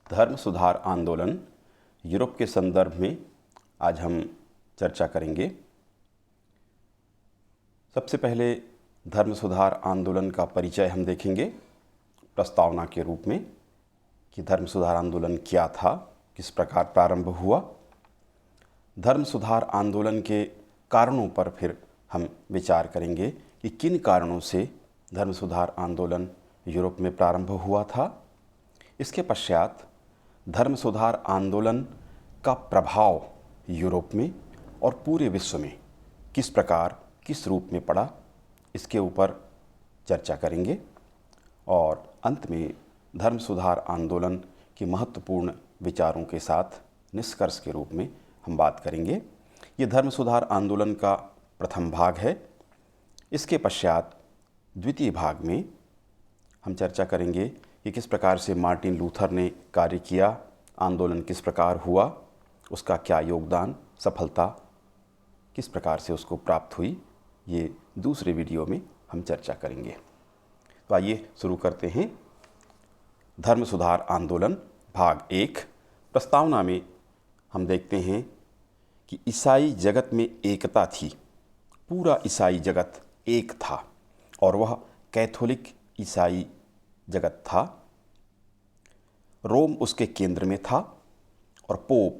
धर्म सुधार आंदोलन यूरोप के संदर्भ में आज हम चर्चा करेंगे। सबसे पहले धर्म सुधार आंदोलन का परिचय हम देखेंगे प्रस्तावना के रूप में कि धर्म सुधार आंदोलन क्या था, किस प्रकार प्रारंभ हुआ। धर्म सुधार आंदोलन के कारणों पर फिर हम विचार करेंगे कि किन कारणों से धर्म सुधार आंदोलन यूरोप में प्रारंभ हुआ था। इसके पश्चात धर्म सुधार आंदोलन का प्रभाव यूरोप में और पूरे विश्व में किस प्रकार किस रूप में पड़ा, इसके ऊपर चर्चा करेंगे। और अंत में धर्म सुधार आंदोलन के महत्वपूर्ण विचारों के साथ निष्कर्ष के रूप में हम बात करेंगे। ये धर्म सुधार आंदोलन का प्रथम भाग है। इसके पश्चात द्वितीय भाग में हम चर्चा करेंगे कि किस प्रकार से मार्टिन लूथर ने कार्य किया, आंदोलन किस प्रकार हुआ, उसका क्या योगदान, सफलता किस प्रकार से उसको प्राप्त हुई, ये दूसरे वीडियो में हम चर्चा करेंगे। तो आइए शुरू करते हैं। धर्म सुधार आंदोलन भाग 1। प्रस्तावना में हम देखते हैं कि ईसाई जगत में एकता थी, पूरा ईसाई जगत एक था और वह कैथोलिक ईसाई जगत था। रोम उसके केंद्र में था और पोप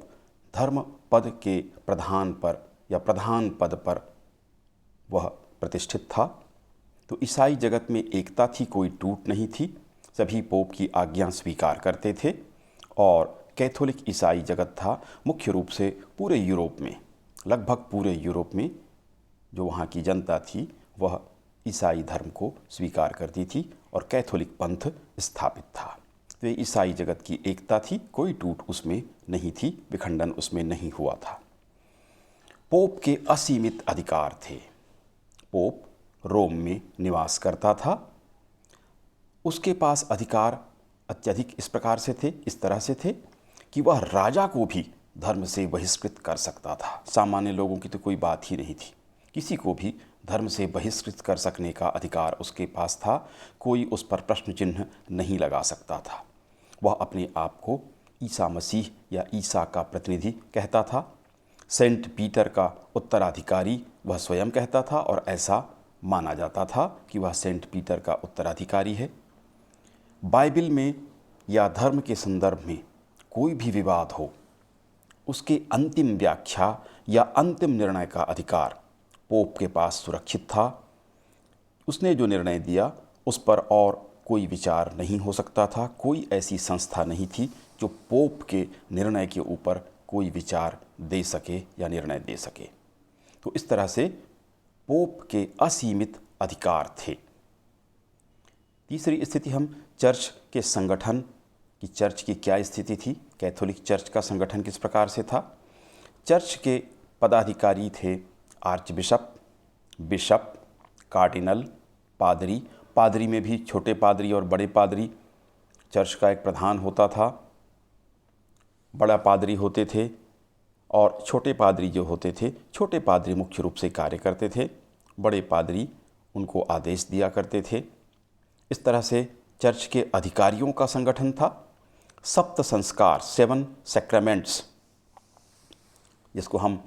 धर्म पद के प्रधान पद पर वह प्रतिष्ठित था। तो ईसाई जगत में एकता थी, कोई टूट नहीं थी, सभी पोप की आज्ञा स्वीकार करते थे। और कैथोलिक ईसाई जगत था मुख्य रूप से पूरे यूरोप में, लगभग पूरे यूरोप में जो वहाँ की जनता थी वह ईसाई धर्म को स्वीकार करती थी और कैथोलिक पंथ स्थापित था। तो ये ईसाई जगत की एकता थी, कोई टूट उसमें नहीं थी, विखंडन उसमें नहीं हुआ था। पोप के असीमित अधिकार थे। पोप रोम में निवास करता था, उसके पास अधिकार अत्यधिक इस प्रकार से थे, इस तरह से थे कि वह राजा को भी धर्म से बहिष्कृत कर सकता था। सामान्य लोगों की तो कोई बात ही नहीं थी, किसी को भी धर्म से बहिष्कृत कर सकने का अधिकार उसके पास था, कोई उस पर प्रश्न चिन्ह नहीं लगा सकता था। वह अपने आप को ईसा मसीह या ईसा का प्रतिनिधि कहता था। सेंट पीटर का उत्तराधिकारी वह स्वयं कहता था और ऐसा माना जाता था कि वह सेंट पीटर का उत्तराधिकारी है। बाइबिल में या धर्म के संदर्भ में कोई भी विवाद हो, उसके अंतिम व्याख्या या अंतिम निर्णय का अधिकार पोप के पास सुरक्षित था। उसने जो निर्णय दिया उस पर और कोई विचार नहीं हो सकता था। कोई ऐसी संस्था नहीं थी जो पोप के निर्णय के ऊपर कोई विचार दे सके या निर्णय दे सके। तो इस तरह से पोप के असीमित अधिकार थे। तीसरी स्थिति हम चर्च के संगठन की, चर्च की क्या स्थिति थी, कैथोलिक चर्च का संगठन किस प्रकार से था। चर्च के पदाधिकारी थे आर्च बिशप, बिशप, कार्डिनल, पादरी। पादरी में भी छोटे पादरी और बड़े पादरी, चर्च का एक प्रधान होता था। बड़ा पादरी होते थे और छोटे पादरी जो होते थे, छोटे पादरी मुख्य रूप से कार्य करते थे, बड़े पादरी उनको आदेश दिया करते थे। इस तरह से चर्च के अधिकारियों का संगठन था। सप्त संस्कार, 7 सैक्रामेंट्स, जिसको हम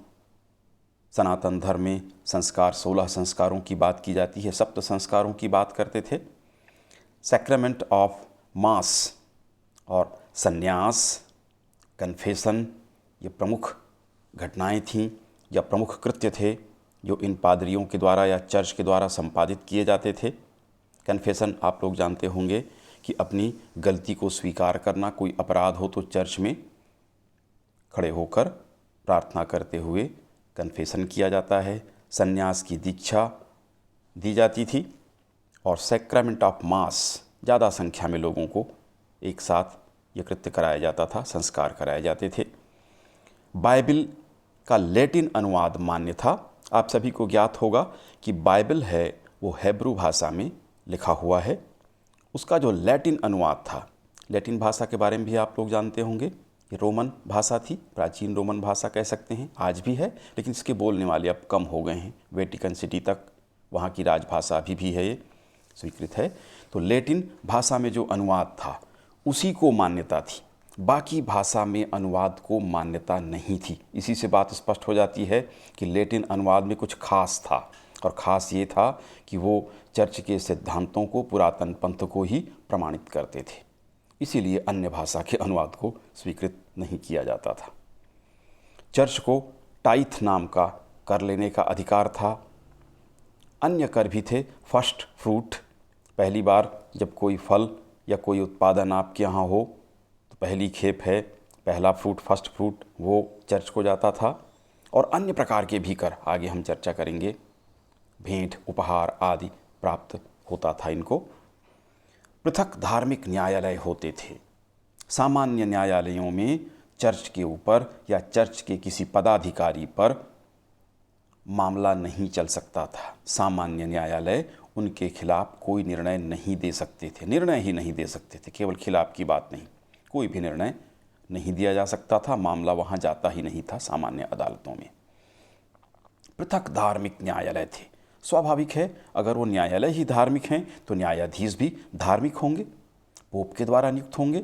सनातन धर्म में संस्कार, 16 संस्कारों की बात की जाती है, सप्त संस्कारों की बात करते थे। सैक्रामेंट ऑफ मास और सन्यास, कन्फेशन, ये प्रमुख घटनाएं थीं या प्रमुख कृत्य थे जो इन पादरियों के द्वारा या चर्च के द्वारा संपादित किए जाते थे। कन्फेशन आप लोग जानते होंगे कि अपनी गलती को स्वीकार करना, कोई अपराध हो तो चर्च में खड़े होकर प्रार्थना करते हुए कन्फेशन किया जाता है। सन्यास की दीक्षा दी जाती थी और सैक्रामेंट ऑफ मास, ज़्यादा संख्या में लोगों को एक साथ ये कृत्य कराया जाता था, संस्कार कराए जाते थे। बाइबिल का लैटिन अनुवाद मान्य था। आप सभी को ज्ञात होगा कि बाइबिल है वो हेब्रू भाषा में लिखा हुआ है। उसका जो लैटिन अनुवाद था, लैटिन भाषा के बारे में भी आप लोग जानते होंगे, ये रोमन भाषा थी, प्राचीन रोमन भाषा कह सकते हैं, आज भी है, लेकिन इसके बोलने वाले अब कम हो गए हैं। वेटिकन सिटी तक वहाँ की राजभाषा अभी भी है, ये स्वीकृत है। तो लैटिन भाषा में जो अनुवाद था उसी को मान्यता थी। बाकी भाषा में अनुवाद को मान्यता नहीं थी। इसी से बात स्पष्ट हो जाती है कि लैटिन अनुवाद में कुछ खास था, और ख़ास ये था कि वो चर्च के सिद्धांतों को, पुरातन पंथ को ही प्रमाणित करते थे। इसीलिए अन्य भाषा के अनुवाद को स्वीकृत नहीं किया जाता था। चर्च को टाइथ नाम का कर लेने का अधिकार था। अन्य कर भी थे। फर्स्ट फ्रूट, पहली बार जब कोई फल या कोई उत्पादन आपके यहाँ हो तो पहली खेप है, पहला फ्रूट, फर्स्ट फ्रूट, वो चर्च को जाता था। और अन्य प्रकार के भी कर, आगे हम चर्चा करेंगे, भेंट, उपहार आदि प्राप्त होता था इनको। पृथक धार्मिक न्यायालय होते थे। सामान्य न्यायालयों में चर्च के ऊपर या चर्च के किसी पदाधिकारी पर मामला नहीं चल सकता था। सामान्य न्यायालय उनके खिलाफ कोई निर्णय नहीं दे सकते थे, निर्णय ही नहीं दे सकते थे, केवल खिलाफ की बात नहीं, कोई भी निर्णय नहीं दिया जा सकता था, मामला वहाँ जाता ही नहीं था सामान्य अदालतों में। पृथक धार्मिक न्यायालय थे। स्वाभाविक है, अगर वो न्यायालय ही धार्मिक हैं तो न्यायाधीश भी धार्मिक होंगे, पोप के द्वारा नियुक्त होंगे,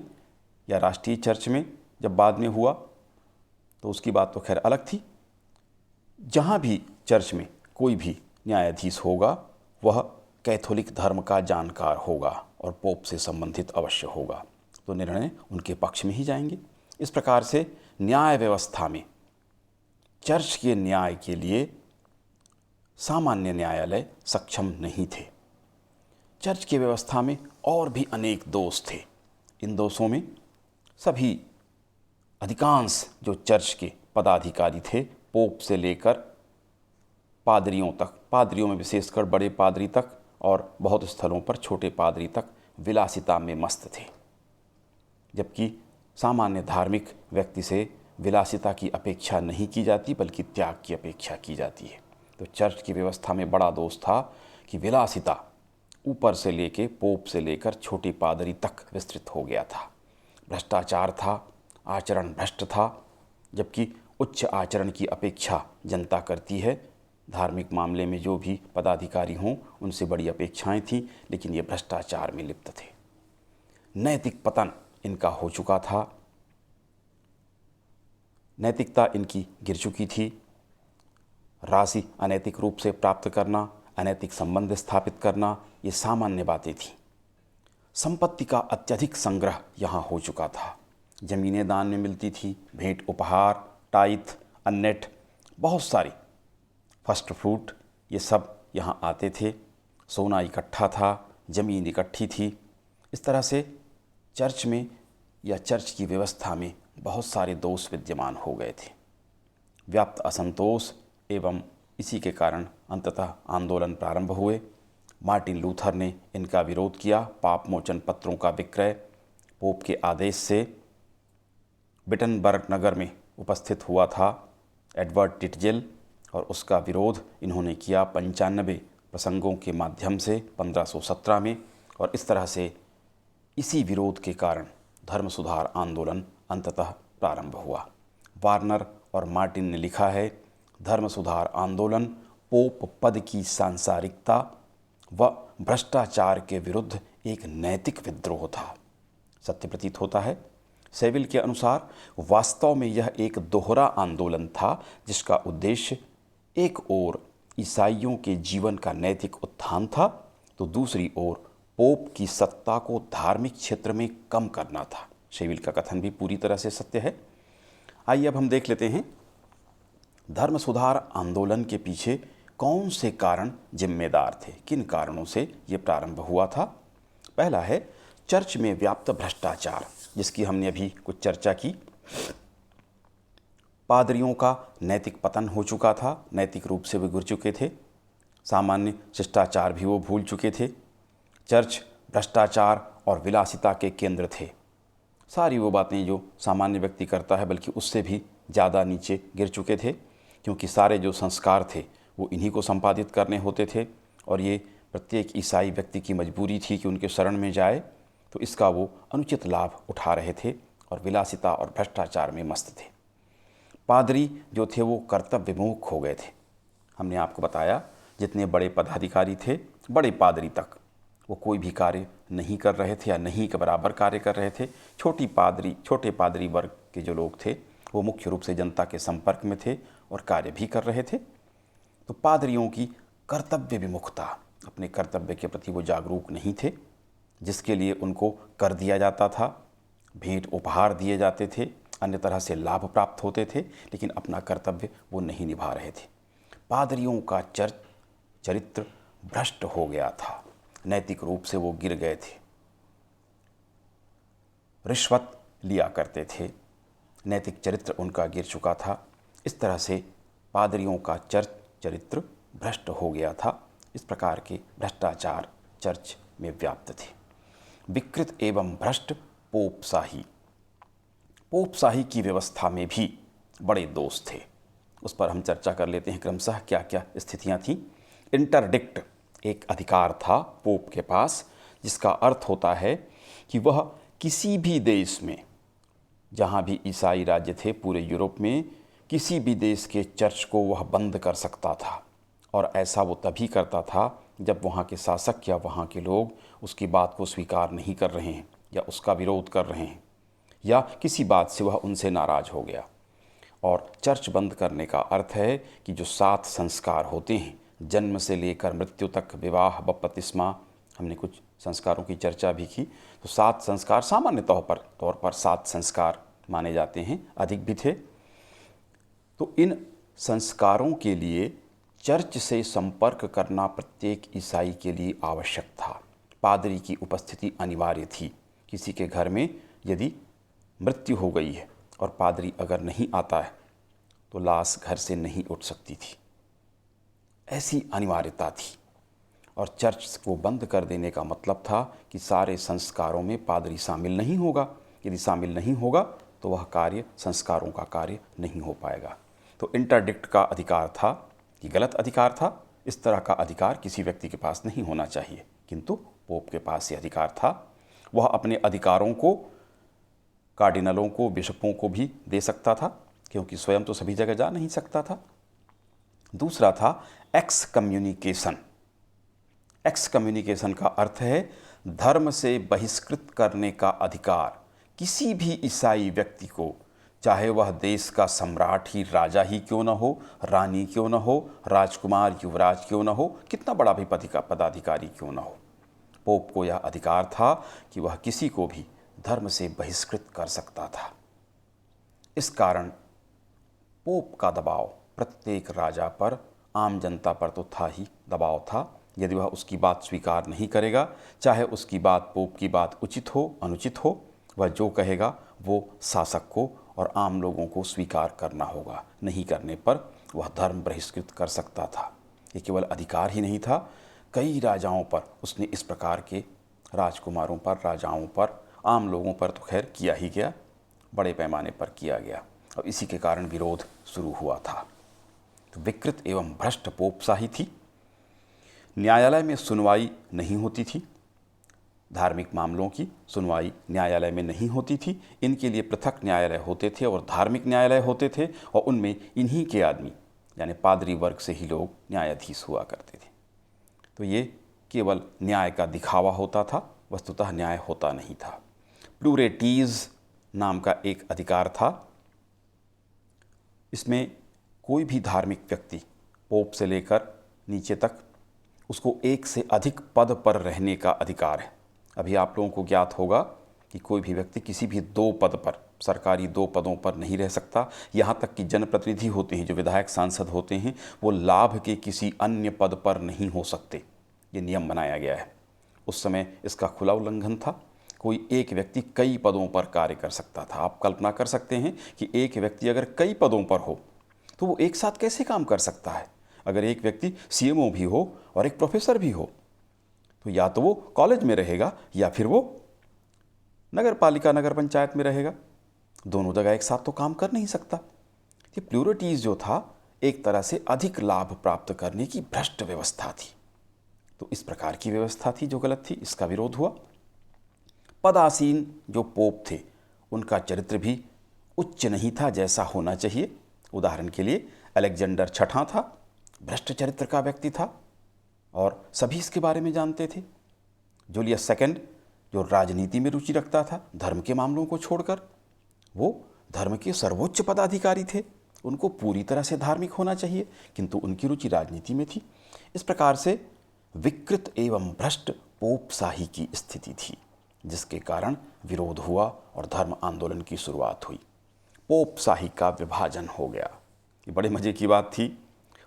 या राष्ट्रीय चर्च में जब बाद में हुआ तो उसकी बात तो खैर अलग थी। जहाँ भी चर्च में कोई भी न्यायाधीश होगा वह कैथोलिक धर्म का जानकार होगा और पोप से संबंधित अवश्य होगा, तो निर्णय उनके पक्ष में ही जाएंगे। इस प्रकार से न्याय व्यवस्था में चर्च के न्याय के लिए सामान्य न्यायालय सक्षम नहीं थे। चर्च की व्यवस्था में और भी अनेक दोष थे। इन दोषों में सभी अधिकांश जो चर्च के पदाधिकारी थे, पोप से लेकर पादरियों तक, पादरियों में विशेषकर बड़े पादरी तक और बहुत स्थलों पर छोटे पादरी तक, विलासिता में मस्त थे। जबकि सामान्य धार्मिक व्यक्ति से विलासिता की अपेक्षा नहीं की जाती, बल्कि त्याग की अपेक्षा की जाती है। तो चर्च की व्यवस्था में बड़ा दोष था कि विलासिता ऊपर से लेके, पोप से लेकर छोटे पादरी तक विस्तृत हो गया था। भ्रष्टाचार था, आचरण भ्रष्ट था, जबकि उच्च आचरण की अपेक्षा जनता करती है। धार्मिक मामले में जो भी पदाधिकारी हों उनसे बड़ी अपेक्षाएं थीं, लेकिन ये भ्रष्टाचार में लिप्त थे। नैतिक पतन इनका हो चुका था, नैतिकता इनकी गिर चुकी थी। राशि अनैतिक रूप से प्राप्त करना, अनैतिक संबंध स्थापित करना, ये सामान्य बातें थीं। संपत्ति का अत्यधिक संग्रह यहाँ हो चुका था। जमीनें दान में मिलती थी, भेंट, उपहार, टाइथ, अन्नेट, बहुत सारी फर्स्ट फ्रूट, ये सब यहाँ आते थे। सोना इकट्ठा था, जमीन इकट्ठी थी। इस तरह से चर्च में या चर्च की व्यवस्था में बहुत सारे दोष विद्यमान हो गए थे। व्याप्त असंतोष एवं इसी के कारण अंततः आंदोलन प्रारंभ हुए। मार्टिन लूथर ने इनका विरोध किया। पाप मोचन पत्रों का विक्रय पोप के आदेश से विटनबर्ग नगर में उपस्थित हुआ था एडवर्ड टिटजेल, और उसका विरोध इन्होंने किया 95 प्रसंगों के माध्यम से 1517 में। और इस तरह से इसी विरोध के कारण धर्म सुधार आंदोलन अंततः प्रारंभ हुआ। वार्नर और मार्टिन ने लिखा है, धर्म सुधार आंदोलन पोप पद की सांसारिकता व भ्रष्टाचार के विरुद्ध एक नैतिक विद्रोह था। सत्य प्रतीत होता है। सेविल के अनुसार वास्तव में यह एक दोहरा आंदोलन था, जिसका उद्देश्य एक ओर ईसाइयों के जीवन का नैतिक उत्थान था, तो दूसरी ओर पोप की सत्ता को धार्मिक क्षेत्र में कम करना था। सेविल का कथन भी पूरी तरह से सत्य है। आइए अब हम देख लेते हैं धर्म सुधार आंदोलन के पीछे कौन से कारण जिम्मेदार थे, किन कारणों से ये प्रारंभ हुआ था। पहला है चर्च में व्याप्त भ्रष्टाचार, जिसकी हमने अभी कुछ चर्चा की। पादरियों का नैतिक पतन हो चुका था, नैतिक रूप से वे गिर चुके थे, सामान्य शिष्टाचार भी वो भूल चुके थे। चर्च भ्रष्टाचार और विलासिता के केंद्र थे। सारी वो बातें जो सामान्य व्यक्ति करता है, बल्कि उससे भी ज़्यादा नीचे गिर चुके थे, क्योंकि सारे जो संस्कार थे वो इन्हीं को संपादित करने होते थे, और ये प्रत्येक ईसाई व्यक्ति की मजबूरी थी कि उनके शरण में जाए, तो इसका वो अनुचित लाभ उठा रहे थे और विलासिता और भ्रष्टाचार में मस्त थे। पादरी जो थे वो कर्तव्य विमुख हो गए थे। हमने आपको बताया जितने बड़े पदाधिकारी थे, बड़े पादरी तक, वो कोई भी कार्य नहीं कर रहे थे या नहीं के बराबर कार्य कर रहे थे। छोटे पादरी वर्ग के जो लोग थे वो मुख्य रूप से जनता के संपर्क में थे और कार्य भी कर रहे थे। तो पादरियों की कर्तव्य विमुखता, अपने कर्तव्य के प्रति वो जागरूक नहीं थे, जिसके लिए उनको कर दिया जाता था, भेंट उपहार दिए जाते थे, अन्य तरह से लाभ प्राप्त होते थे, लेकिन अपना कर्तव्य वो नहीं निभा रहे थे। पादरियों का चरित्र भ्रष्ट हो गया था, नैतिक रूप से वो गिर गए थे, रिश्वत लिया करते थे, नैतिक चरित्र उनका गिर चुका था। इस तरह से पादरियों का चरित्र भ्रष्ट हो गया था। इस प्रकार के भ्रष्टाचार चर्च में व्याप्त थे। विकृत एवं भ्रष्ट पोपशाही की व्यवस्था में भी बड़े दोष थे। उस पर हम चर्चा कर लेते हैं क्रमशः क्या क्या स्थितियां थीं। इंटरडिक्ट एक अधिकार था पोप के पास, जिसका अर्थ होता है कि वह किसी भी देश में, जहाँ भी ईसाई राज्य थे पूरे यूरोप में, किसी भी देश के चर्च को वह बंद कर सकता था। और ऐसा वो तभी करता था जब वहाँ के शासक या वहाँ के लोग उसकी बात को स्वीकार नहीं कर रहे हैं या उसका विरोध कर रहे हैं या किसी बात से वह उनसे नाराज़ हो गया। और चर्च बंद करने का अर्थ है कि जो 7 संस्कार होते हैं, जन्म से लेकर मृत्यु तक, विवाह, बपतिस्मा, हमने कुछ संस्कारों की चर्चा भी की। तो 7 संस्कार सामान्य तौर पर 7 संस्कार माने जाते हैं, अधिक भी थे। तो इन संस्कारों के लिए चर्च से संपर्क करना प्रत्येक ईसाई के लिए आवश्यक था। पादरी की उपस्थिति अनिवार्य थी। किसी के घर में यदि मृत्यु हो गई है और पादरी अगर नहीं आता है तो लाश घर से नहीं उठ सकती थी, ऐसी अनिवार्यता थी। और चर्च को बंद कर देने का मतलब था कि सारे संस्कारों में पादरी शामिल नहीं होगा। यदि शामिल नहीं होगा तो वह कार्य, संस्कारों का कार्य नहीं हो पाएगा। तो इंटरडिक्ट का अधिकार था, ये गलत अधिकार था। इस तरह का अधिकार किसी व्यक्ति के पास नहीं होना चाहिए, किंतु पोप के पास ये अधिकार था। वह अपने अधिकारों को कार्डिनलों को, बिशपों को भी दे सकता था, क्योंकि स्वयं तो सभी जगह जा नहीं सकता था। दूसरा था एक्सकम्युनिकेशन। एक्सकम्युनिकेशन का अर्थ है धर्म से बहिष्कृत करने का अधिकार। किसी भी ईसाई व्यक्ति को, चाहे वह देश का सम्राट ही, राजा ही क्यों न हो, रानी क्यों न हो, राजकुमार, युवराज क्यों न हो, कितना बड़ा भी पदाधिकारी क्यों न हो, पोप को यह अधिकार था कि वह किसी को भी धर्म से बहिष्कृत कर सकता था। इस कारण पोप का दबाव प्रत्येक राजा पर, आम जनता पर तो था ही, दबाव था। यदि वह उसकी बात स्वीकार नहीं करेगा, चाहे उसकी बात, पोप की बात उचित हो, अनुचित हो, वह जो कहेगा वो शासक को और आम लोगों को स्वीकार करना होगा। नहीं करने पर वह धर्म बहिष्कृत कर सकता था। ये केवल अधिकार ही नहीं था, कई राजाओं पर उसने इस प्रकार के, राजकुमारों पर, राजाओं पर, आम लोगों पर तो खैर किया ही गया, बड़े पैमाने पर किया गया। और इसी के कारण विरोध शुरू हुआ था। तो विकृत एवं भ्रष्ट पोपशाही थी। न्यायालय में सुनवाई नहीं होती थी। धार्मिक मामलों की सुनवाई न्यायालय में नहीं होती थी। इनके लिए पृथक न्यायालय होते थे और धार्मिक न्यायालय होते थे, और उनमें इन्हीं के आदमी यानी पादरी वर्ग से ही लोग न्यायाधीश हुआ करते थे। तो ये केवल न्याय का दिखावा होता था, वस्तुतः न्याय होता नहीं था। प्लूरेटीज नाम का एक अधिकार था। इसमें कोई भी धार्मिक व्यक्ति, पोप से लेकर नीचे तक, उसको एक से अधिक पद पर रहने का अधिकार है। अभी आप लोगों को ज्ञात होगा कि कोई भी व्यक्ति किसी भी 2 पद पर, सरकारी 2 पदों पर नहीं रह सकता। यहाँ तक कि जनप्रतिनिधि होते हैं, जो विधायक, सांसद होते हैं, वो लाभ के किसी अन्य पद पर नहीं हो सकते। ये नियम बनाया गया है। उस समय इसका खुला उल्लंघन था। कोई एक व्यक्ति कई पदों पर कार्य कर सकता था। आप कल्पना कर सकते हैं कि एक व्यक्ति अगर कई पदों पर हो तो वो एक साथ कैसे काम कर सकता है। अगर एक व्यक्ति सीएमओ भी हो और एक प्रोफेसर भी हो, तो या तो वो कॉलेज में रहेगा या फिर वो नगर पालिका, नगर पंचायत में रहेगा। दोनों जगह एक साथ तो काम कर नहीं सकता। ये प्लूरिटीज जो था, एक तरह से अधिक लाभ प्राप्त करने की भ्रष्ट व्यवस्था थी। तो इस प्रकार की व्यवस्था थी जो गलत थी, इसका विरोध हुआ। पदासीन जो पोप थे, उनका चरित्र भी उच्च नहीं था जैसा होना चाहिए। उदाहरण के लिए अलेक्जेंडर छठा था, भ्रष्ट चरित्र का व्यक्ति था और सभी इसके बारे में जानते थे। जूलियस सेकंड जो राजनीति में रुचि रखता था, धर्म के मामलों को छोड़कर, वो धर्म के सर्वोच्च पदाधिकारी थे, उनको पूरी तरह से धार्मिक होना चाहिए, किंतु उनकी रुचि राजनीति में थी। इस प्रकार से विकृत एवं भ्रष्ट पोपशाही की स्थिति थी, जिसके कारण विरोध हुआ और धर्म आंदोलन की शुरुआत हुई। पोपशाही का विभाजन हो गया। ये बड़े मज़े की बात थी।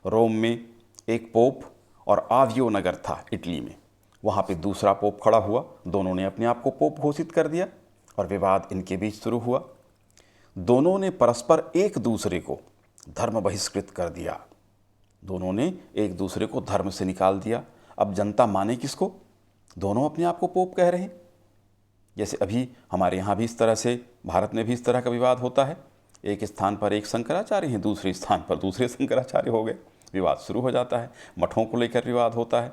रोम में एक पोप और आवियो नगर था इटली में, वहाँ पे दूसरा पोप खड़ा हुआ। दोनों ने अपने आप को पोप घोषित कर दिया और विवाद इनके बीच शुरू हुआ। दोनों ने परस्पर एक दूसरे को धर्म बहिष्कृत कर दिया। दोनों ने एक दूसरे को धर्म से निकाल दिया। अब जनता माने किसको? दोनों अपने आप को पोप कह रहे हैं। जैसे अभी हमारे यहाँ भी इस तरह से, भारत में भी इस तरह का विवाद होता है। एक स्थान पर एक शंकराचार्य हैं, दूसरे स्थान पर दूसरे शंकराचार्य हो गए, विवाद शुरू हो जाता है। मठों को लेकर विवाद होता है।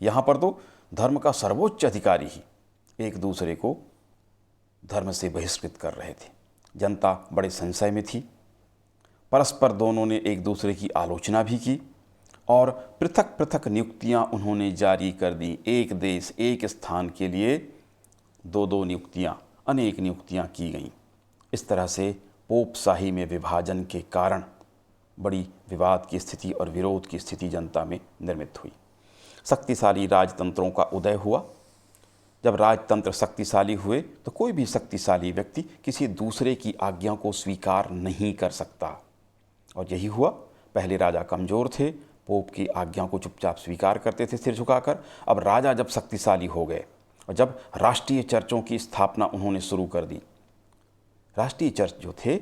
यहाँ पर तो धर्म का सर्वोच्च अधिकारी ही एक दूसरे को धर्म से बहिष्कृत कर रहे थे। जनता बड़े संशय में थी। परस्पर दोनों ने एक दूसरे की आलोचना भी की और पृथक पृथक नियुक्तियां उन्होंने जारी कर दी। एक देश एक स्थान के लिए दो दो नियुक्तियां, अनेक नियुक्तियां की गईं। इस तरह से पोपशाही में विभाजन के कारण बड़ी विवाद की स्थिति और विरोध की स्थिति जनता में निर्मित हुई। शक्तिशाली राजतंत्रों का उदय हुआ। जब राजतंत्र शक्तिशाली हुए तो कोई भी शक्तिशाली व्यक्ति किसी दूसरे की आज्ञा को स्वीकार नहीं कर सकता, और यही हुआ। पहले राजा कमज़ोर थे, पोप की आज्ञा को चुपचाप स्वीकार करते थे सिर झुकाकर। अब राजा जब शक्तिशाली हो गए और जब राष्ट्रीय चर्चों की स्थापना उन्होंने शुरू कर दी। राष्ट्रीय चर्च जो थे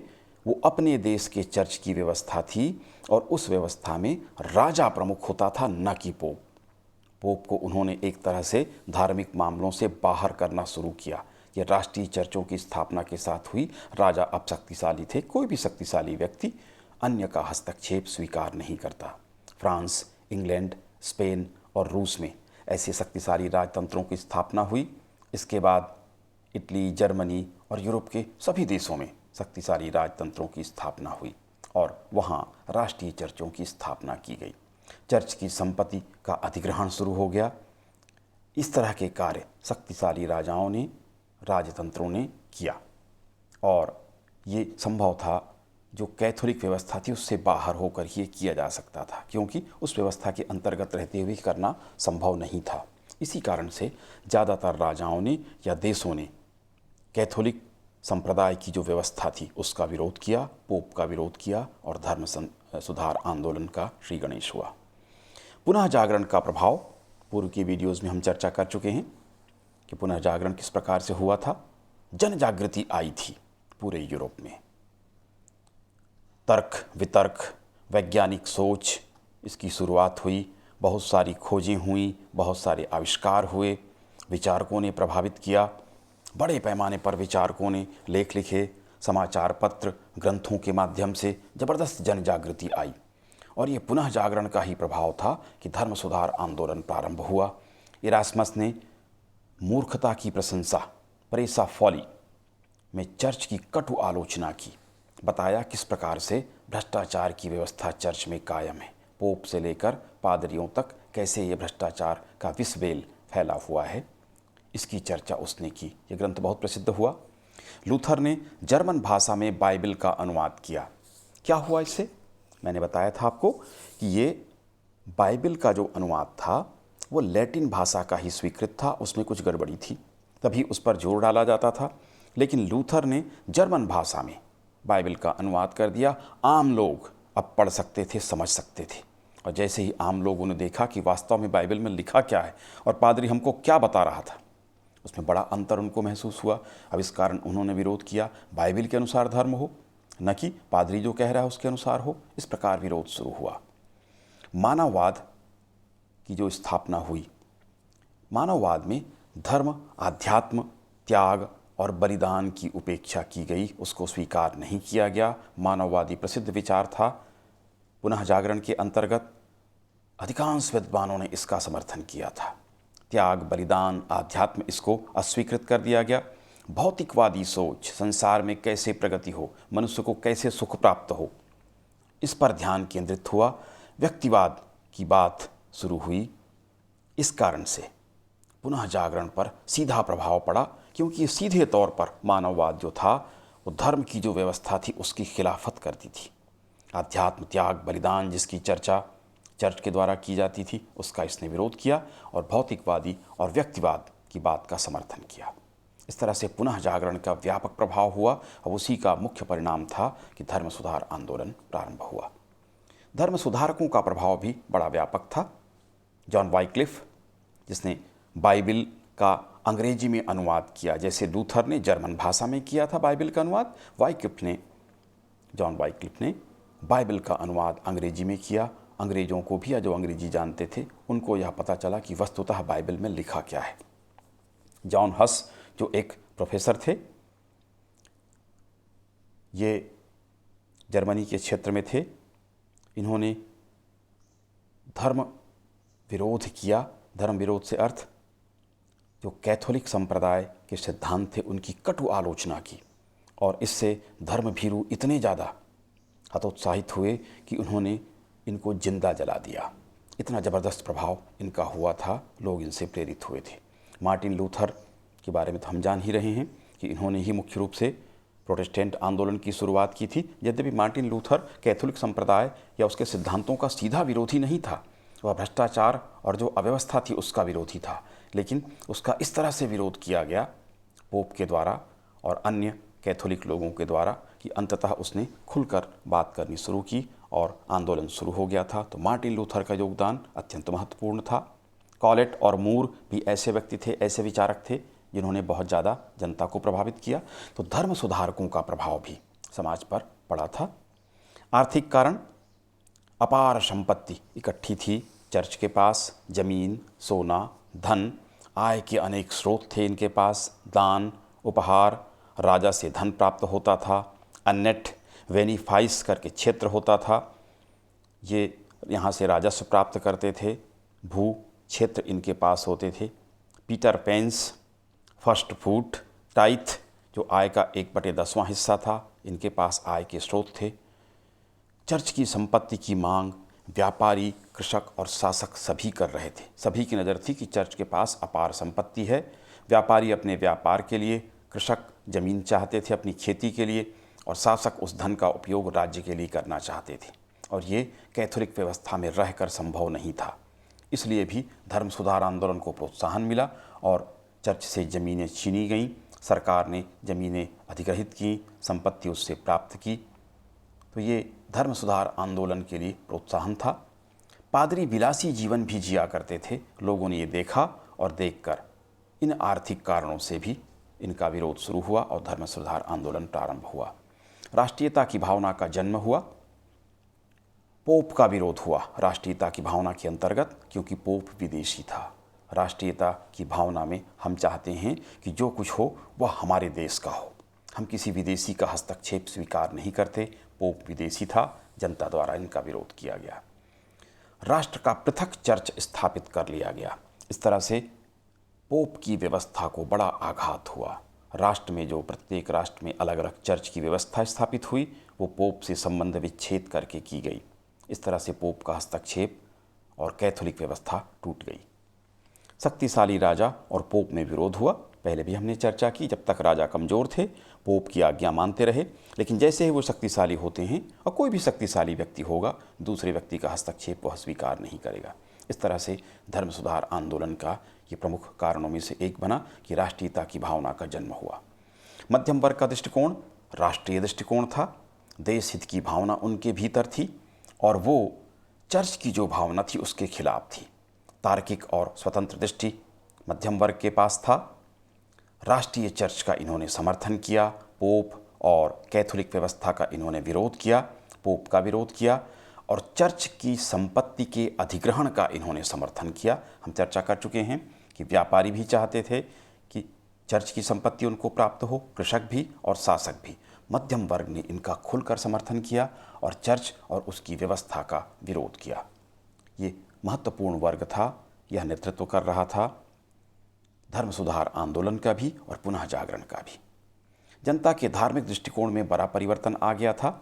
वो अपने देश के चर्च की व्यवस्था थी, और उस व्यवस्था में राजा प्रमुख होता था, न कि पोप। पोप को उन्होंने एक तरह से धार्मिक मामलों से बाहर करना शुरू किया। ये राष्ट्रीय चर्चों की स्थापना के साथ हुई। राजा अब शक्तिशाली थे। कोई भी शक्तिशाली व्यक्ति अन्य का हस्तक्षेप स्वीकार नहीं करता। फ्रांस, इंग्लैंड, स्पेन और रूस में ऐसे शक्तिशाली राजतंत्रों की स्थापना हुई। इसके बाद इटली, जर्मनी और यूरोप के सभी देशों में शक्तिशाली राजतंत्रों की स्थापना हुई और वहाँ राष्ट्रीय चर्चों की स्थापना की गई। चर्च की संपत्ति का अधिग्रहण शुरू हो गया। इस तरह के कार्य शक्तिशाली राजाओं ने, राजतंत्रों ने किया, और ये संभव था। जो कैथोलिक व्यवस्था थी उससे बाहर होकर ये किया जा सकता था, क्योंकि उस व्यवस्था के अंतर्गत रहते हुए करना संभव नहीं था। इसी कारण से ज़्यादातर राजाओं ने या देशों ने कैथोलिक संप्रदाय की जो व्यवस्था थी उसका विरोध किया, पोप का विरोध किया, और धर्म सुधार आंदोलन का श्री गणेश हुआ। पुनः जागरण का प्रभाव पूर्व की वीडियोज़ में हम चर्चा कर चुके हैं कि पुनः जागरण किस प्रकार से हुआ था। जन जागृति आई थी पूरे यूरोप में। तर्क वितर्क, वैज्ञानिक सोच, इसकी शुरुआत हुई। बहुत सारी खोजें हुई, बहुत सारे आविष्कार हुए, विचारकों ने प्रभावित किया। बड़े पैमाने पर विचारकों ने लेख लिखे, समाचार पत्र, ग्रंथों के माध्यम से ज़बरदस्त जन जागृति आई। और ये पुनः जागरण का ही प्रभाव था कि धर्म सुधार आंदोलन प्रारंभ हुआ। इरास्मस ने मूर्खता की प्रशंसा, प्रेसा फॉली में चर्च की कटु आलोचना की। बताया किस प्रकार से भ्रष्टाचार की व्यवस्था चर्च में कायम है। पोप से लेकर पादरियों तक कैसे ये भ्रष्टाचार का विषबेल फैला हुआ है, इसकी चर्चा उसने की। ये ग्रंथ बहुत प्रसिद्ध हुआ। लूथर ने जर्मन भाषा में बाइबल का अनुवाद किया। क्या हुआ इससे? मैंने बताया था आपको कि ये बाइबल का जो अनुवाद था वो लैटिन भाषा का ही स्वीकृत था, उसमें कुछ गड़बड़ी थी, तभी उस पर जोर डाला जाता था। लेकिन लूथर ने जर्मन भाषा में बाइबल का अनुवाद कर दिया। आम लोग अब पढ़ सकते थे, समझ सकते थे। और जैसे ही आम लोगों ने देखा कि वास्तव में बाइबल में लिखा क्या है और पादरी हमको क्या बता रहा था, उसमें बड़ा अंतर उनको महसूस हुआ। अब इस कारण उन्होंने विरोध किया, बाइबल के अनुसार धर्म हो, न कि पादरी जो कह रहा है उसके अनुसार हो। इस प्रकार विरोध शुरू हुआ। मानववाद की जो स्थापना हुई, मानववाद में धर्म, आध्यात्म, त्याग और बलिदान की उपेक्षा की गई, उसको स्वीकार नहीं किया गया। मानववादी प्रसिद्ध विचार था। पुनः जागरण के अंतर्गत अधिकांश विद्वानों ने इसका समर्थन किया था। त्याग, बलिदान, आध्यात्म, इसको अस्वीकृत कर दिया गया। भौतिकवादी सोच, संसार में कैसे प्रगति हो, मनुष्य को कैसे सुख प्राप्त हो, इस पर ध्यान केंद्रित हुआ। व्यक्तिवाद की बात शुरू हुई। इस कारण से पुनः जागरण पर सीधा प्रभाव पड़ा, क्योंकि सीधे तौर पर मानववाद जो था वो धर्म की जो व्यवस्था थी उसकी खिलाफत करती थी। आध्यात्म, त्याग, बलिदान जिसकी चर्चा चर्च के द्वारा की जाती थी उसका इसने विरोध किया और भौतिकवादी और व्यक्तिवाद की बात का समर्थन किया। इस तरह से पुनः जागरण का व्यापक प्रभाव हुआ और उसी का मुख्य परिणाम था कि धर्म सुधार आंदोलन प्रारंभ हुआ। धर्म सुधारकों का प्रभाव भी बड़ा व्यापक था। जॉन वाइक्लिफ, जिसने बाइबिल का अंग्रेजी में अनुवाद किया, जैसे लूथर ने जर्मन भाषा में किया था बाइबिल का अनुवाद, जॉन वाइक्लिफ ने बाइबिल का अनुवाद अंग्रेजी में किया। अंग्रेज़ों को भी, या जो अंग्रेजी जानते थे उनको यह पता चला कि वस्तुतः बाइबिल में लिखा क्या है। जॉन हस, जो एक प्रोफेसर थे, ये जर्मनी के क्षेत्र में थे, इन्होंने धर्म विरोध किया। धर्म विरोध से अर्थ जो कैथोलिक संप्रदाय के सिद्धांत थे उनकी कटु आलोचना की, और इससे धर्मभीरू इतने ज़्यादा हतोत्साहित हुए कि उन्होंने इनको जिंदा जला दिया। इतना ज़बरदस्त प्रभाव इनका हुआ था, लोग इनसे प्रेरित हुए थे। मार्टिन लूथर के बारे में तो हम जान ही रहे हैं कि इन्होंने ही मुख्य रूप से प्रोटेस्टेंट आंदोलन की शुरुआत की थी। यद्यपि मार्टिन लूथर कैथोलिक संप्रदाय या उसके सिद्धांतों का सीधा विरोधी नहीं था, वह भ्रष्टाचार और जो अव्यवस्था थी उसका विरोधी था, लेकिन उसका इस तरह से विरोध किया गया पोप के द्वारा और अन्य कैथोलिक लोगों के द्वारा कि अंततः उसने खुलकर बात करनी शुरू की और आंदोलन शुरू हो गया था। तो मार्टिन लूथर का योगदान अत्यंत महत्वपूर्ण था। कॉलेट और मूर भी ऐसे व्यक्ति थे, ऐसे विचारक थे जिन्होंने बहुत ज़्यादा जनता को प्रभावित किया। तो धर्म सुधारकों का प्रभाव भी समाज पर पड़ा था। आर्थिक कारण, अपार संपत्ति इकट्ठी थी चर्च के पास, जमीन, सोना, धन, आय के अनेक स्रोत थे इनके पास, दान, उपहार, राजा से धन प्राप्त होता था, अन्नेट वेनिफाइस करके क्षेत्र होता था, ये यहाँ से राजस्व प्राप्त करते थे, भू क्षेत्र इनके पास होते थे। पीटर पेंस, फर्स्ट फूट, टाइथ जो आय का 1/10वां हिस्सा था, इनके पास आय के स्रोत थे। चर्च की संपत्ति की मांग व्यापारी, कृषक और शासक सभी कर रहे थे। सभी की नज़र थी कि चर्च के पास अपार संपत्ति है। व्यापारी अपने व्यापार के लिए, कृषक ज़मीन चाहते थे अपनी खेती के लिए, और शासक उस धन का उपयोग राज्य के लिए करना चाहते थे, और ये कैथोलिक व्यवस्था में रहकर संभव नहीं था। इसलिए भी धर्म सुधार आंदोलन को प्रोत्साहन मिला और चर्च से ज़मीनें छीनी गईं, सरकार ने ज़मीनें अधिग्रहित की, संपत्ति उससे प्राप्त की। तो ये धर्म सुधार आंदोलन के लिए प्रोत्साहन था। पादरी विलासी जीवन भी जिया करते थे। लोगों ने ये देखा और देखकर इन आर्थिक कारणों से भी इनका विरोध शुरू हुआ और धर्म सुधार आंदोलन प्रारंभ हुआ। राष्ट्रीयता की भावना का जन्म हुआ। पोप का विरोध हुआ राष्ट्रीयता की भावना के अंतर्गत, क्योंकि पोप विदेशी था। राष्ट्रीयता की भावना में हम चाहते हैं कि जो कुछ हो वह हमारे देश का हो, हम किसी विदेशी का हस्तक्षेप स्वीकार नहीं करते। पोप विदेशी था, जनता द्वारा इनका विरोध किया गया। राष्ट्र का पृथक चर्च स्थापित कर लिया गया। इस तरह से पोप की व्यवस्था को बड़ा आघात हुआ। राष्ट्र में जो प्रत्येक राष्ट्र में अलग अलग चर्च की व्यवस्था स्थापित हुई, वो पोप से संबंध विच्छेद करके की गई। इस तरह से पोप का हस्तक्षेप और कैथोलिक व्यवस्था टूट गई। शक्तिशाली राजा और पोप में विरोध हुआ। पहले भी हमने चर्चा की, जब तक राजा कमज़ोर थे पोप की आज्ञा मानते रहे, लेकिन जैसे ही वो शक्तिशाली होते हैं, और कोई भी शक्तिशाली व्यक्ति होगा, दूसरे व्यक्ति का हस्तक्षेप वह स्वीकार नहीं करेगा। इस तरह से धर्म सुधार आंदोलन का ये प्रमुख कारणों में से एक बना कि राष्ट्रीयता की भावना का जन्म हुआ। मध्यम वर्ग का दृष्टिकोण राष्ट्रीय दृष्टिकोण था। देश हित की भावना उनके भीतर थी और वो चर्च की जो भावना थी उसके खिलाफ थी। तार्किक और स्वतंत्र दृष्टि मध्यम वर्ग के पास था। राष्ट्रीय चर्च का इन्होंने समर्थन किया। पोप और कैथोलिक व्यवस्था का इन्होंने विरोध किया, पोप का विरोध किया, और चर्च की संपत्ति के अधिग्रहण का इन्होंने समर्थन किया। हम चर्चा कर चुके हैं कि व्यापारी भी चाहते थे कि चर्च की संपत्ति उनको प्राप्त हो, कृषक भी और शासक भी। मध्यम वर्ग ने इनका खुलकर समर्थन किया और चर्च और उसकी व्यवस्था का विरोध किया। ये महत्वपूर्ण वर्ग था। यह नेतृत्व कर रहा था धर्म सुधार आंदोलन का भी और पुनः जागरण का भी। जनता के धार्मिक दृष्टिकोण में बड़ा परिवर्तन आ गया था।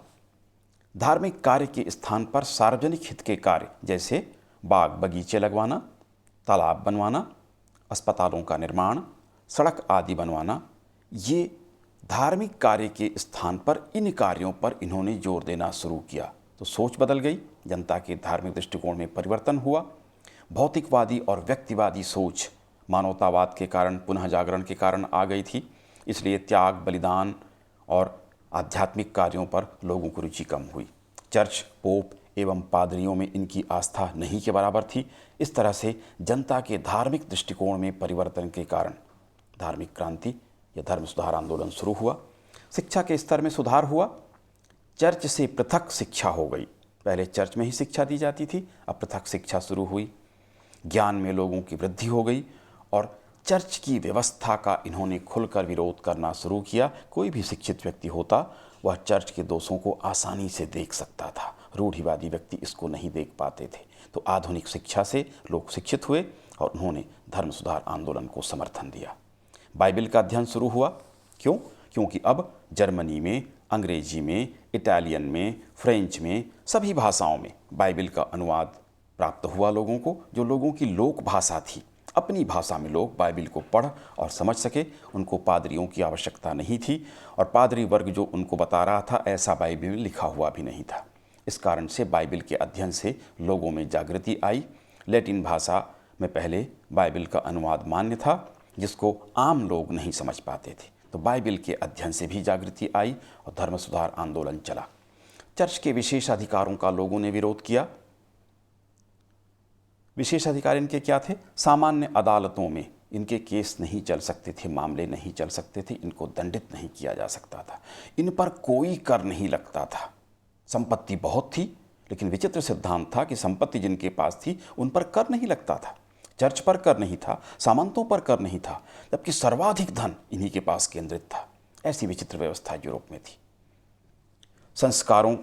धार्मिक कार्य के स्थान पर सार्वजनिक हित के कार्य जैसे बाग बगीचे लगवाना, तालाब बनवाना, अस्पतालों का निर्माण, सड़क आदि बनवाना, ये धार्मिक कार्य के स्थान पर इन कार्यों पर इन्होंने जोर देना शुरू किया। तो सोच बदल गई, जनता के धार्मिक दृष्टिकोण में परिवर्तन हुआ। भौतिकवादी और व्यक्तिवादी सोच मानवतावाद के कारण, पुनः जागरण के कारण आ गई थी। इसलिए त्याग, बलिदान और आध्यात्मिक कार्यों पर लोगों की रुचि कम हुई। चर्च, पोप एवं पादरियों में इनकी आस्था नहीं के बराबर थी। इस तरह से जनता के धार्मिक दृष्टिकोण में परिवर्तन के कारण धार्मिक क्रांति या धर्म सुधार आंदोलन शुरू हुआ। शिक्षा के स्तर में सुधार हुआ। चर्च से पृथक शिक्षा हो गई। पहले चर्च में ही शिक्षा दी जाती थी, अब पृथक शिक्षा शुरू हुई। ज्ञान में लोगों की वृद्धि हो गई और चर्च की व्यवस्था का इन्होंने खुलकर विरोध करना शुरू किया। कोई भी शिक्षित व्यक्ति होता वह चर्च के दोषों को आसानी से देख सकता था, रूढ़िवादी व्यक्ति इसको नहीं देख पाते थे। तो आधुनिक शिक्षा से लोग शिक्षित हुए और उन्होंने धर्म सुधार आंदोलन को समर्थन दिया। बाइबिल का अध्ययन शुरू हुआ। क्यों? क्योंकि अब जर्मनी में, अंग्रेजी में, इटालियन में, फ्रेंच में, सभी भाषाओं में बाइबिल का अनुवाद प्राप्त हुआ लोगों को, जो लोगों की लोक भाषा थी। अपनी भाषा में लोग बाइबिल को पढ़ और समझ सके। उनको पादरियों की आवश्यकता नहीं थी और पादरी वर्ग जो उनको बता रहा था ऐसा बाइबिल में लिखा हुआ भी नहीं था। इस कारण से बाइबिल के अध्ययन से लोगों में जागृति आई। लैटिन भाषा में पहले बाइबिल का अनुवाद मान्य था, जिसको आम लोग नहीं समझ पाते थे। तो बाइबिल के अध्ययन से भी जागृति आई और धर्म सुधार आंदोलन चला। चर्च के विशेष अधिकारों का लोगों ने विरोध किया। विशेष अधिकार इनके क्या थे? सामान्य अदालतों में इनके केस नहीं चल सकते थे, मामले नहीं चल सकते थे, इनको दंडित नहीं किया जा सकता था, इन पर कोई कर नहीं लगता था। संपत्ति बहुत थी, लेकिन विचित्र सिद्धांत था कि संपत्ति जिनके पास थी उन पर कर नहीं लगता था। चर्च पर कर नहीं था, सामंतों पर कर नहीं था, जबकि सर्वाधिक धन इन्हीं के पास केंद्रित था। ऐसी विचित्र व्यवस्था यूरोप में थी। संस्कारों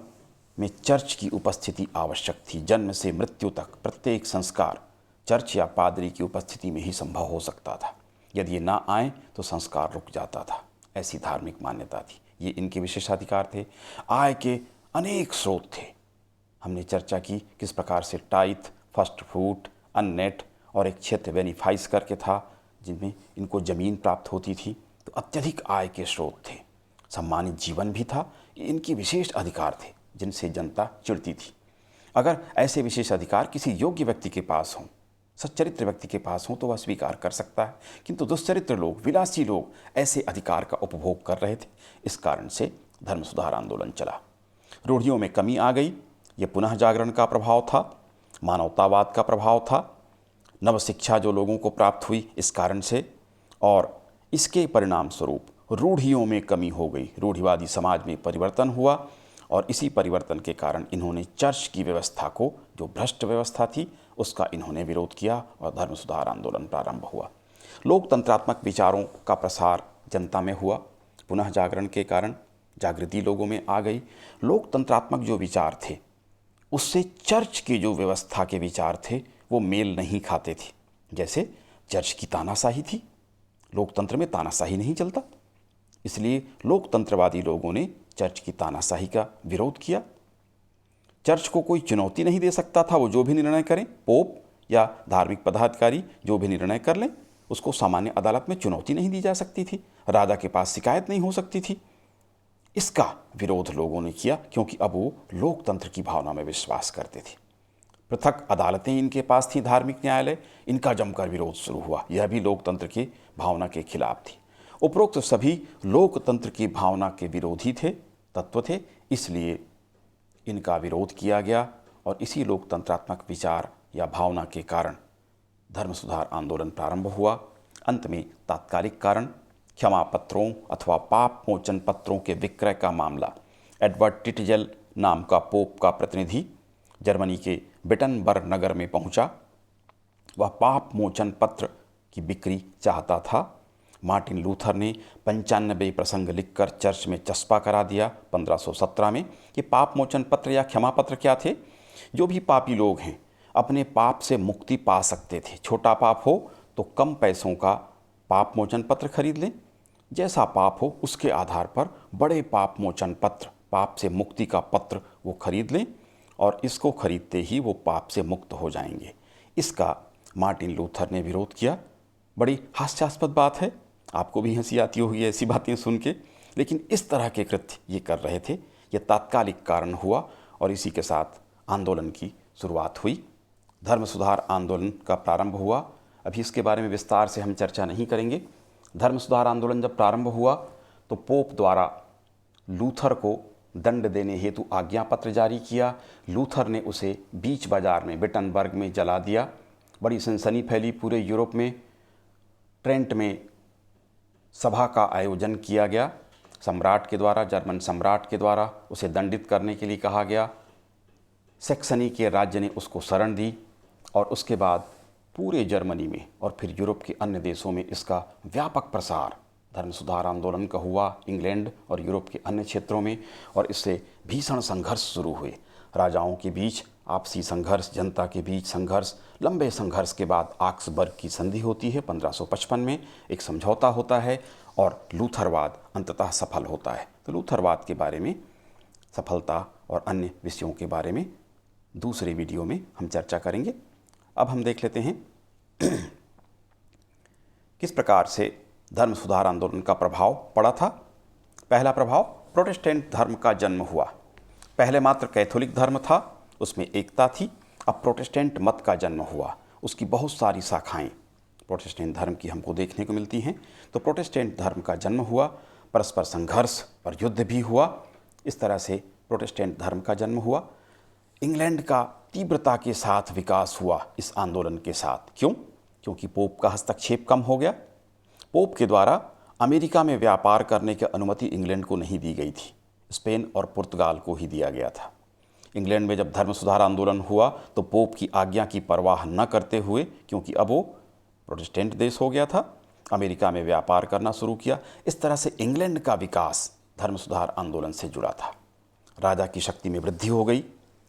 में चर्च की उपस्थिति आवश्यक थी। जन्म से मृत्यु तक प्रत्येक संस्कार चर्च या पादरी की उपस्थिति में ही संभव हो सकता था। यदि ये ना आए तो संस्कार रुक जाता था। ऐसी धार्मिक मान्यता थी। ये इनके विशेषाधिकार थे। आय के अनेक स्रोत थे। हमने चर्चा की किस प्रकार से टाइथ, फर्स्ट फ्रूट, अननेट और एक क्षेत्र बेनिफाइस करके था जिनमें इनको ज़मीन प्राप्त होती थी। तो अत्यधिक आय के स्रोत थे। सम्मानित जीवन भी था। ये इनके विशेष अधिकार थे जिनसे जनता चिढ़ती थी। अगर ऐसे विशेष अधिकार किसी योग्य व्यक्ति के पास हों, सच्चरित्र व्यक्ति के पास हों, तो वह स्वीकार कर सकता है, किंतु दुष्चरित्र लोग, विलासी लोग ऐसे अधिकार का उपभोग कर रहे थे। इस कारण से धर्म सुधार आंदोलन चला। रूढ़ियों में कमी आ गई। ये पुनः जागरण का प्रभाव था, मानवतावाद का प्रभाव था, नव शिक्षा जो लोगों को प्राप्त हुई इस कारण से, और इसके परिणाम स्वरूप रूढ़ियों में कमी हो गई। रूढ़िवादी समाज में परिवर्तन हुआ और इसी परिवर्तन के कारण इन्होंने चर्च की व्यवस्था को, जो भ्रष्ट व्यवस्था थी, उसका इन्होंने विरोध किया और धर्म सुधार आंदोलन प्रारंभ हुआ। लोकतंत्रात्मक विचारों का प्रसार जनता में हुआ। पुनः जागरण के कारण जागृति लोगों में आ गई। लोकतंत्रात्मक जो विचार थे उससे चर्च की जो व्यवस्था के विचार थे वो मेल नहीं खाते थे। जैसे चर्च की तानाशाही थी, लोकतंत्र में तानाशाही नहीं चलता, इसलिए लोकतंत्रवादी लोगों ने चर्च की तानाशाही का विरोध किया। चर्च को कोई चुनौती नहीं दे सकता था, वो जो भी निर्णय करें, पोप या धार्मिक पदाधिकारी जो भी निर्णय कर लें, उसको सामान्य अदालत में चुनौती नहीं दी जा सकती थी, राजा के पास शिकायत नहीं हो सकती थी। इसका विरोध लोगों ने किया क्योंकि अब वो लोकतंत्र की भावना में विश्वास करते थे। पृथक अदालतें इनके पास थी, धार्मिक न्यायालय, इनका जमकर विरोध शुरू हुआ। यह भी लोकतंत्र की भावना के खिलाफ थी। उपरोक्त सभी लोकतंत्र की भावना के विरोधी थे, तत्व थे, इसलिए इनका विरोध किया गया और इसी लोकतंत्रात्मक विचार या भावना के कारण धर्म सुधार आंदोलन प्रारंभ हुआ। अंत में तात्कालिक कारण क्षमा पत्रों अथवा पाप मोचन पत्रों के विक्रय का मामला। एडवर्ड टिटजेल नाम का पोप का प्रतिनिधि जर्मनी के विटनबर्ग नगर में पहुंचा। वह पाप मोचन पत्र की बिक्री चाहता था। मार्टिन लूथर ने 95 प्रसंग लिखकर चर्च में चस्पा करा दिया 1517 में। ये पाप मोचन पत्र या क्षमा पत्र क्या थे? जो भी पापी लोग हैं अपने पाप से मुक्ति पा सकते थे। छोटा पाप हो तो कम पैसों का पाप मोचन पत्र खरीद लें, जैसा पाप हो उसके आधार पर बड़े पाप मोचन पत्र, पाप से मुक्ति का पत्र वो खरीद लें और इसको खरीदते ही वो पाप से मुक्त हो जाएंगे। इसका मार्टिन लूथर ने विरोध किया। बड़ी हास्यास्पद बात है, आपको भी हंसी आती होगी ऐसी बातें सुन के, लेकिन इस तरह के कृत्य ये कर रहे थे। ये तात्कालिक कारण हुआ और इसी के साथ आंदोलन की शुरुआत हुई। धर्म सुधार आंदोलन का प्रारंभ हुआ। अभी इसके बारे में विस्तार से हम चर्चा नहीं करेंगे। धर्म सुधार आंदोलन जब प्रारंभ हुआ तो पोप द्वारा लूथर को दंड देने हेतु आज्ञा पत्र जारी किया। लूथर ने उसे बीच बाजार में विटनबर्ग में जला दिया। बड़ी सनसनी फैली पूरे यूरोप में। ट्रेंट में सभा का आयोजन किया गया सम्राट के द्वारा, जर्मन सम्राट के द्वारा उसे दंडित करने के लिए कहा गया। सैक्सनी के राज्य ने उसको शरण दी और उसके बाद पूरे जर्मनी में और फिर यूरोप के अन्य देशों में इसका व्यापक प्रसार धर्म सुधार आंदोलन का हुआ। इंग्लैंड और यूरोप के अन्य क्षेत्रों में, और इससे भीषण संघर्ष शुरू हुए। राजाओं के बीच आपसी संघर्ष, जनता के बीच संघर्ष। लंबे संघर्ष के बाद आक्सबर्ग की संधि होती है 1555 में, एक समझौता होता है और लूथरवाद अंततः सफल होता है। तो लूथरवाद के बारे में, सफलता और अन्य विषयों के बारे में दूसरे वीडियो में हम चर्चा करेंगे। अब हम देख लेते हैं किस प्रकार से धर्म सुधार आंदोलन का प्रभाव पड़ा था। पहला प्रभाव, प्रोटेस्टेंट धर्म का जन्म हुआ। पहले मात्र कैथोलिक धर्म था, उसमें एकता थी। अब प्रोटेस्टेंट मत का जन्म हुआ, उसकी बहुत सारी शाखाएं प्रोटेस्टेंट धर्म की हमको देखने को मिलती हैं। तो प्रोटेस्टेंट धर्म का जन्म हुआ, परस्पर संघर्ष और युद्ध भी हुआ। इस तरह से प्रोटेस्टेंट धर्म का जन्म हुआ। इंग्लैंड का तीव्रता के साथ विकास हुआ इस आंदोलन के साथ। क्यों? क्योंकि पोप का हस्तक्षेप कम हो गया। पोप के द्वारा अमेरिका में व्यापार करने की अनुमति इंग्लैंड को नहीं दी गई थी, स्पेन और पुर्तगाल को ही दिया गया था। इंग्लैंड में जब धर्म सुधार आंदोलन हुआ तो पोप की आज्ञा की परवाह न करते हुए, क्योंकि अब वो प्रोटेस्टेंट देश हो गया था, अमेरिका में व्यापार करना शुरू किया। इस तरह से इंग्लैंड का विकास धर्म सुधार आंदोलन से जुड़ा था। राजा की शक्ति में वृद्धि हो गई।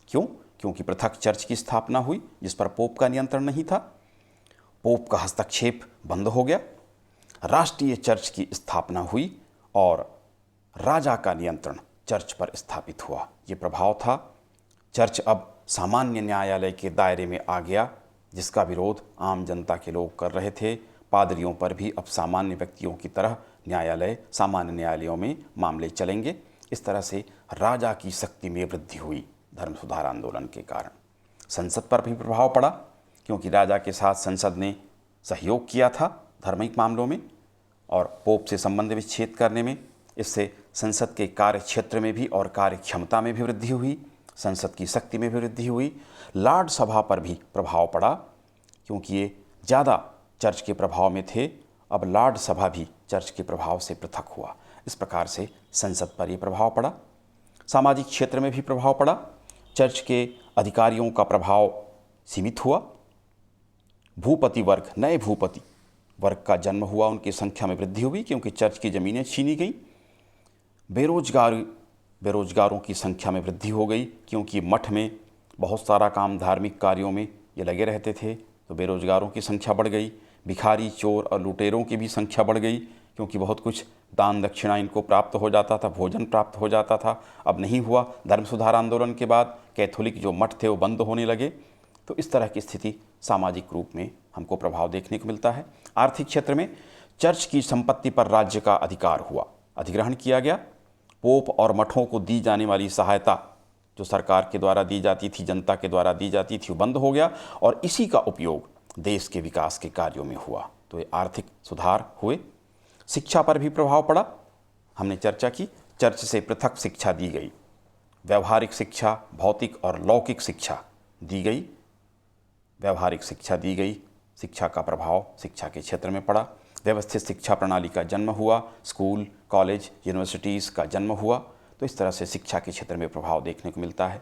क्यों? क्योंकि पृथक चर्च की स्थापना हुई जिस पर पोप का नियंत्रण नहीं था। पोप का हस्तक्षेप बंद हो गया। राष्ट्रीय चर्च की स्थापना हुई और राजा का नियंत्रण चर्च पर स्थापित हुआ। ये प्रभाव था। चर्च अब सामान्य न्यायालय के दायरे में आ गया, जिसका विरोध आम जनता के लोग कर रहे थे। पादरियों पर भी अब सामान्य व्यक्तियों की तरह सामान्य न्यायालयों में मामले चलेंगे। इस तरह से राजा की शक्ति में वृद्धि हुई धर्म सुधार आंदोलन के कारण। संसद पर भी प्रभाव पड़ा, क्योंकि राजा के साथ संसद ने सहयोग किया था धार्मिक मामलों में और पोप से संबंध विच्छेद करने में। इससे संसद के कार्य क्षेत्र में भी और कार्य क्षमता में भी वृद्धि हुई, संसद की शक्ति में भी वृद्धि हुई। लॉर्ड सभा पर भी प्रभाव पड़ा, क्योंकि ये ज़्यादा चर्च के प्रभाव में थे। अब लॉर्ड सभा भी चर्च के प्रभाव से पृथक हुआ। इस प्रकार से संसद पर ये प्रभाव पड़ा। सामाजिक क्षेत्र में भी प्रभाव पड़ा। चर्च के अधिकारियों का प्रभाव सीमित हुआ। भूपति वर्ग, नए भूपति वर्ग का जन्म हुआ, उनकी संख्या में वृद्धि हुई, क्योंकि चर्च की ज़मीनें छीनी गई। बेरोजगारों की संख्या में वृद्धि हो गई, क्योंकि मठ में बहुत सारा काम धार्मिक कार्यों में ये लगे रहते थे, तो बेरोजगारों की संख्या बढ़ गई। भिखारी, चोर और लुटेरों की भी संख्या बढ़ गई, क्योंकि बहुत कुछ दान दक्षिणा इनको प्राप्त हो जाता था, भोजन प्राप्त हो जाता था। अब नहीं हुआ। धर्म सुधार आंदोलन के बाद कैथोलिक जो मठ थे वो बंद होने लगे। तो इस तरह की स्थिति सामाजिक रूप में हमको प्रभाव देखने को मिलता है। आर्थिक क्षेत्र में चर्च की संपत्ति पर राज्य का अधिकार हुआ, अधिग्रहण किया गया। पोप और मठों को दी जाने वाली सहायता जो सरकार के द्वारा दी जाती थी, जनता के द्वारा दी जाती थी, वो बंद हो गया और इसी का उपयोग देश के विकास के कार्यों में हुआ। तो ये आर्थिक सुधार हुए। शिक्षा पर भी प्रभाव पड़ा। हमने चर्चा की, चर्च से पृथक शिक्षा दी गई। व्यवहारिक शिक्षा, भौतिक और लौकिक शिक्षा दी गई। व्यवहारिक शिक्षा दी गई। शिक्षा का प्रभाव शिक्षा के क्षेत्र में पड़ा। व्यवस्थित शिक्षा प्रणाली का जन्म हुआ। स्कूल, कॉलेज, यूनिवर्सिटीज़ का जन्म हुआ। तो इस तरह से शिक्षा के क्षेत्र में प्रभाव देखने को मिलता है।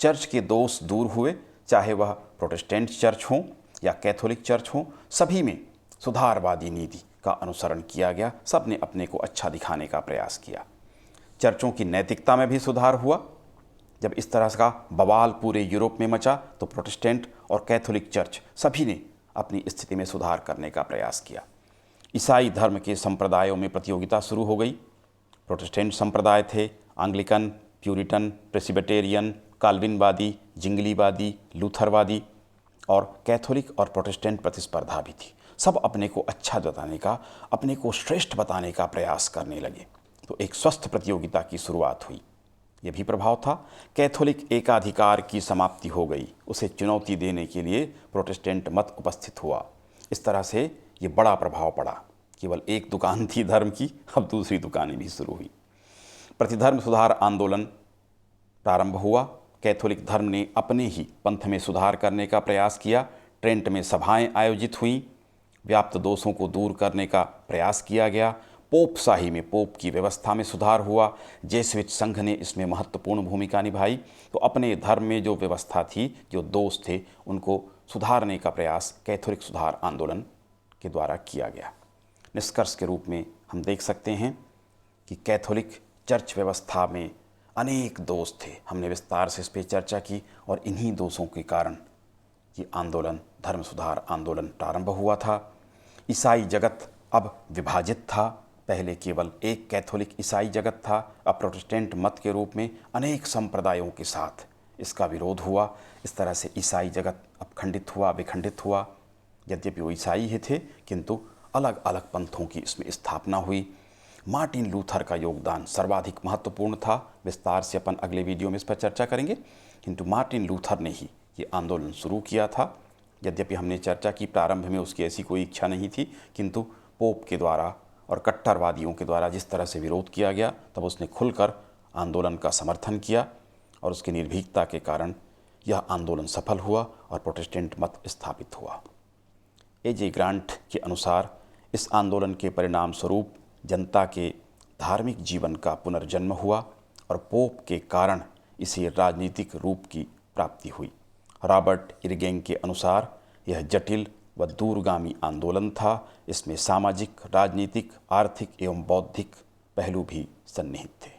चर्च के दोष दूर हुए, चाहे वह प्रोटेस्टेंट चर्च हो या कैथोलिक चर्च हो, सभी में सुधारवादी नीति का अनुसरण किया गया। सब ने अपने को अच्छा दिखाने का प्रयास किया। चर्चों की नैतिकता में भी सुधार हुआ। जब इस तरह का बवाल पूरे यूरोप में मचा तो प्रोटेस्टेंट और कैथोलिक चर्च सभी ने अपनी स्थिति में सुधार करने का प्रयास किया। ईसाई धर्म के संप्रदायों में प्रतियोगिता शुरू हो गई। प्रोटेस्टेंट संप्रदाय थे एंग्लिकन, प्यूरिटन, प्रेस्बिटेरियन, काल्विनवादी, जिंगलीवादी, लूथरवादी, और कैथोलिक और प्रोटेस्टेंट प्रतिस्पर्धा भी थी। सब अपने को अच्छा बताने का, अपने को श्रेष्ठ बताने का प्रयास करने लगे। तो एक स्वस्थ प्रतियोगिता की शुरुआत हुई। यह भी प्रभाव था। कैथोलिक एकाधिकार की समाप्ति हो गई, उसे चुनौती देने के लिए प्रोटेस्टेंट मत उपस्थित हुआ। इस तरह से ये बड़ा प्रभाव पड़ा। केवल एक दुकान थी धर्म की, अब दूसरी दुकानें भी शुरू हुई। प्रतिधर्म सुधार आंदोलन प्रारंभ हुआ। कैथोलिक धर्म ने अपने ही पंथ में सुधार करने का प्रयास किया। ट्रेंट में सभाएं आयोजित हुईं। व्याप्त दोषों को दूर करने का प्रयास किया गया। पोप शाही में पोप की व्यवस्था में सुधार हुआ। जेसुइट संघ ने इसमें महत्वपूर्ण भूमिका निभाई। तो अपने धर्म में जो व्यवस्था थी, जो दोष थे, उनको सुधारने का प्रयास कैथोलिक सुधार आंदोलन के द्वारा किया गया। निष्कर्ष के रूप में हम देख सकते हैं कि कैथोलिक चर्च व्यवस्था में अनेक दोष थे। हमने विस्तार से इस पर चर्चा की और इन्हीं दोषों के कारण ये आंदोलन, धर्म सुधार आंदोलन प्रारंभ हुआ था। ईसाई जगत अब विभाजित था। पहले केवल एक कैथोलिक ईसाई जगत था, अब प्रोटेस्टेंट मत के रूप में अनेक संप्रदायों के साथ इसका विरोध हुआ। इस तरह से ईसाई जगत अब खंडित हुआ, विखंडित हुआ। यद्यपि वो ईसाई ही थे, किंतु अलग अलग पंथों की इसमें स्थापना हुई। मार्टिन लूथर का योगदान सर्वाधिक महत्वपूर्ण था। विस्तार से अपन अगले वीडियो में इस पर चर्चा करेंगे। किंतु मार्टिन लूथर ने ही ये आंदोलन शुरू किया था। यद्यपि हमने चर्चा की प्रारंभ में उसकी ऐसी कोई इच्छा नहीं थी, किंतु पोप के द्वारा और कट्टरवादियों के द्वारा जिस तरह से विरोध किया गया, तब उसने खुलकर आंदोलन का समर्थन किया और उसकी निर्भीकता के कारण यह आंदोलन सफल हुआ और प्रोटेस्टेंट मत स्थापित हुआ। ए.जे. ग्रांट के अनुसार इस आंदोलन के परिणाम स्वरूप जनता के धार्मिक जीवन का पुनर्जन्म हुआ और पोप के कारण इसे राजनीतिक रूप की प्राप्ति हुई। रॉबर्ट इरगेंग के अनुसार यह जटिल व दूरगामी आंदोलन था। इसमें सामाजिक, राजनीतिक, आर्थिक एवं बौद्धिक पहलू भी सन्निहित थे।